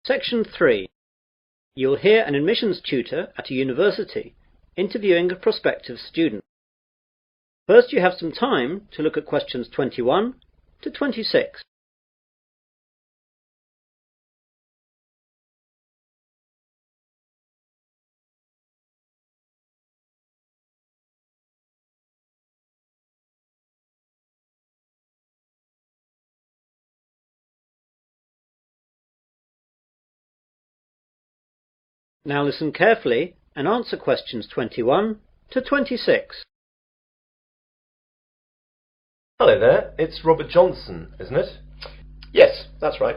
Section 3. You'll hear an admissions tutor at a university interviewing a prospective student. First, you have some time to look at questions 21 to 26. Now listen carefully and answer questions 21 to 26. Hello there, it's Robert Johnson, isn't it? Yes, that's right.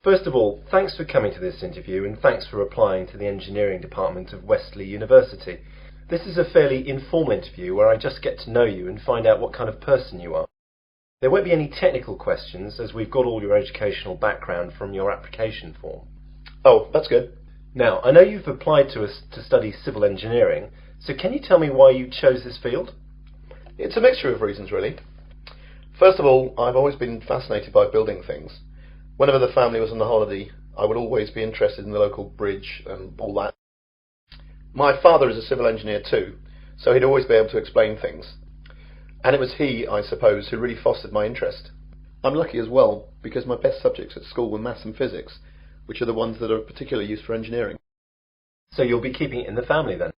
First of all, thanks for coming to this interview and thanks for applying to the engineering department of Wesley University. This is a fairly informal interview where I just get to know you and find out what kind of person you are. There won't be any technical questions as we've got all your educational background from your application form. Oh, that's good. Now, I know you've applied to us to study civil engineering, so can you tell me why you chose this field? It's a mixture of reasons, really. First of all, I've always been fascinated by building things. Whenever the family was on the holiday, I would always be interested in the local bridge and all that. My father is a civil engineer too, so he'd always be able to explain things. And it was he, I suppose, who really fostered my interest. I'm lucky as well, because my best subjects at school were maths and physics, which are the ones that are particularly used for engineering. So you'll be keeping it in the family then?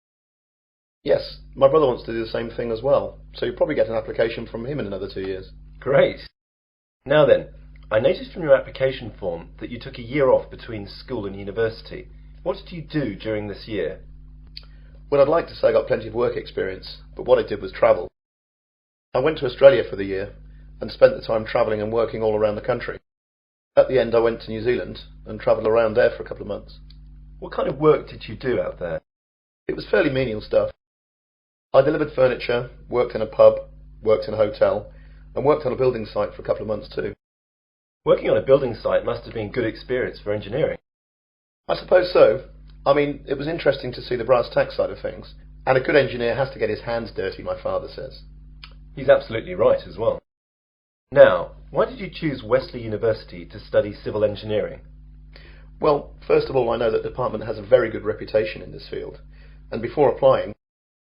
Yes, my brother wants to do the same thing as well, so you'll probably get an application from him in another 2 years. Great. Now then, I noticed from your application form that you took a year off between school and university. What did you do during this year? Well, I'd like to say I got plenty of work experience, but what I did was travel. I went to Australia for the year and spent the time travelling and working all around the country. At the end, I went to New Zealand and travelled around there for a couple of months. What kind of work did you do out there? It was fairly menial stuff. I delivered furniture, worked in a pub, worked in a hotel, and worked on a building site for a couple of months too. Working on a building site must have been good experience for engineering. I suppose so. I mean, it was interesting to see the brass tack side of things, and a good engineer has to get his hands dirty, my father says. He's absolutely right as well. Now, why did you choose Wesley University to study civil engineering? Well, first of all, I know that the department has a very good reputation in this field, and before applying,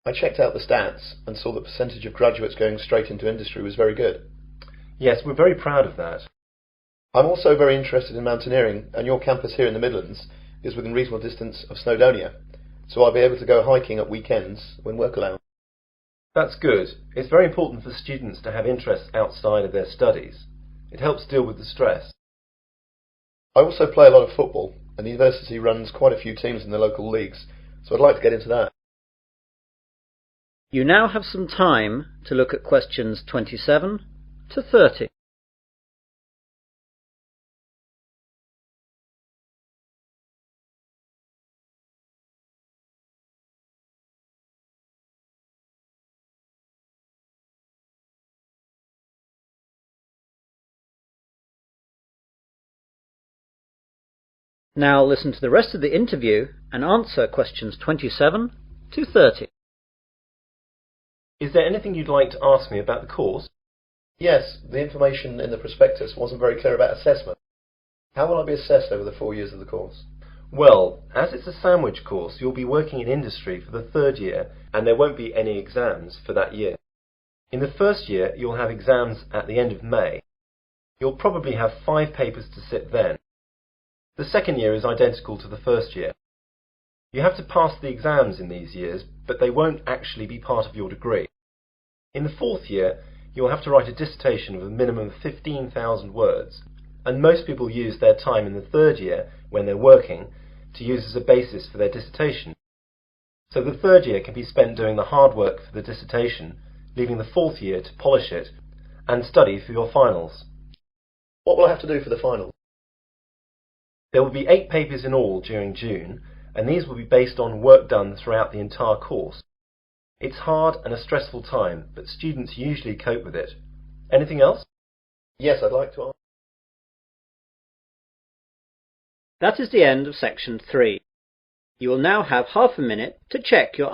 I checked out the stats and saw the percentage of graduates going straight into industry was very good. Yes, we're very proud of that. I'm also very interested in mountaineering, and your campus here in the Midlands is within reasonable distance of Snowdonia, so I'll be able to go hiking at weekends when work allows. That's good. It's very important for students to have interests outside of their studies. It helps deal with the stress. I also play a lot of football, and the university runs quite a few teams in the local leagues, so I'd like to get into that. You now have some time to look at questions 27 to 30. Now listen to the rest of the interview and answer questions 27 to 30. Is there anything you'd like to ask me about the course? Yes, the information in the prospectus wasn't very clear about assessment. How will I be assessed over the 4 years of the course? Well, as it's a sandwich course, you'll be working in industry for the third year, and there won't be any exams for that year. In the first year, you'll have exams at the end of May. You'll probably have 5 papers to sit then. The second year is identical to the first year. You have to pass the exams in these years, but they won't actually be part of your degree. In the fourth year, you'll have to write a dissertation of a minimum of 15,000 words, and most people use their time in the third year, when they're working, to use as a basis for their dissertation. So the third year can be spent doing the hard work for the dissertation, leaving the fourth year to polish it, and study for your finals. What will I have to do for the finals? There will be 8 papers in all during June, and these will be based on work done throughout the entire course. It's hard and a stressful time, but students usually cope with it. Anything else? Yes, I'd like to ask. That is the end of section 3. You will now have half a minute to check your